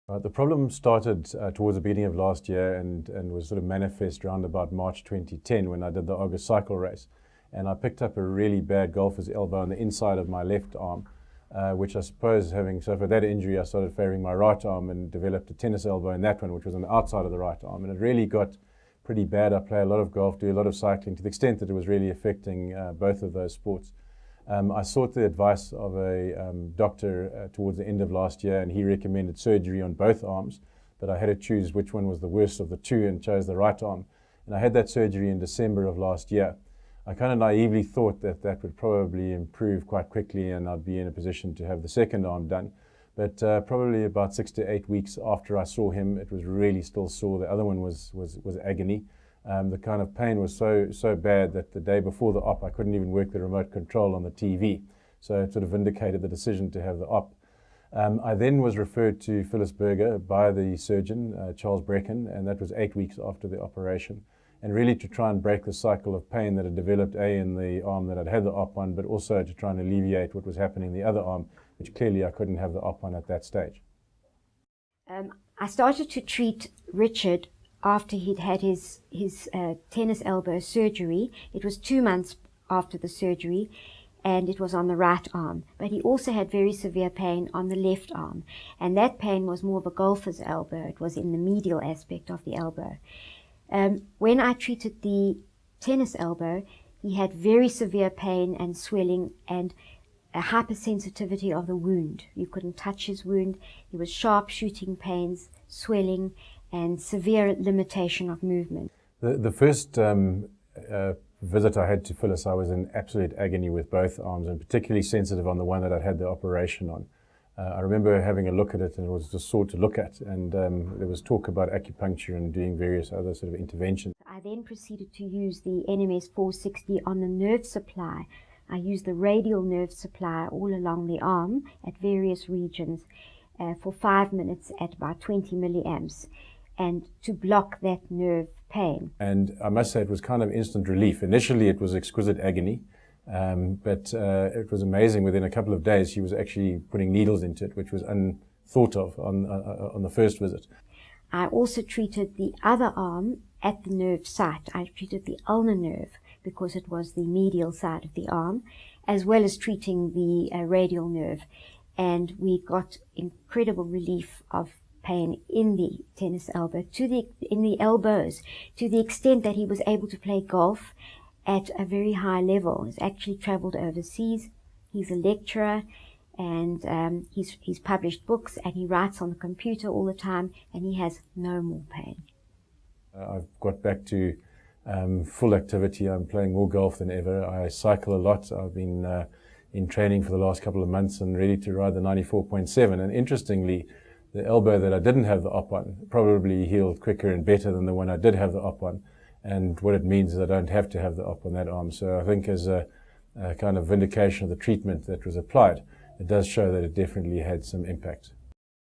The problem started towards the beginning of last year and was sort of manifest around about March 2010 when I did the August cycle race. And I picked up a really bad golfer's elbow on the inside of my left arm, which I suppose so for that injury I started favouring my right arm and developed a tennis elbow in that one, which was on the outside of the right arm. And it really got pretty bad. I play a lot of golf, do a lot of cycling, to the extent that it was really affecting both of those sports. I sought the advice of a doctor towards the end of last year, and he recommended surgery on both arms, but I had to choose which one was the worst of the two and chose the right arm. And I had that surgery in December of last year. I kind of naively thought that that would probably improve quite quickly and I'd be in a position to have the second arm done. But probably about 6 to 8 weeks after I saw him, it was really still sore. The other one was agony. The kind of pain was so bad that the day before the op, I couldn't even work the remote control on the TV. So it sort of vindicated the decision to have the op. I then was referred to Phyllisburger by the surgeon, Charles Brecken, and that was 8 weeks after the operation. And really to try and break the cycle of pain that had developed in the arm that I'd had the op on, but also to try and alleviate what was happening in the other arm, which clearly I couldn't have the op on at that stage. I started to treat Richard after he'd had his tennis elbow surgery. It was 2 months after the surgery, and it was on the right arm. But he also had very severe pain on the left arm, and that pain was more of a golfer's elbow. It was in the medial aspect of the elbow. When I treated the tennis elbow, he had very severe pain and swelling and a hypersensitivity of the wound. You couldn't touch his wound. There was sharp shooting pains, swelling, and severe limitation of movement. The first visit I had to Phyllis, I was in absolute agony with both arms, and particularly sensitive on the one that I'd had the operation on. I remember having a look at it, and it was just sore to look at, and there was talk about acupuncture and doing various other sort of interventions. I then proceeded to use the NMS 460 on the nerve supply. I used the radial nerve supply all along the arm at various regions for 5 minutes at about 20 milliamps, and to block that nerve pain. And I must say it was kind of instant relief. Initially it was exquisite agony, but it was amazing. Within a couple of days he was actually putting needles into it, which was unthought of on the first visit. I also treated the other arm at the nerve site. I treated the ulnar nerve because it was the medial side of the arm, as well as treating the radial nerve. And we got incredible relief of pain in the tennis elbow, in the elbows, to the extent that he was able to play golf at a very high level. He's actually traveled overseas. He's a lecturer, and he's published books, and he writes on the computer all the time, and he has no more pain. I've got back to full activity. I'm playing more golf than ever. I cycle a lot. I've been in training for the last couple of months and ready to ride the 94.7. And interestingly, the elbow that I didn't have the op on probably healed quicker and better than the one I did have the op on. And what it means is I don't have to have the op on that arm. So I think as a kind of vindication of the treatment that was applied, it does show that it definitely had some impact.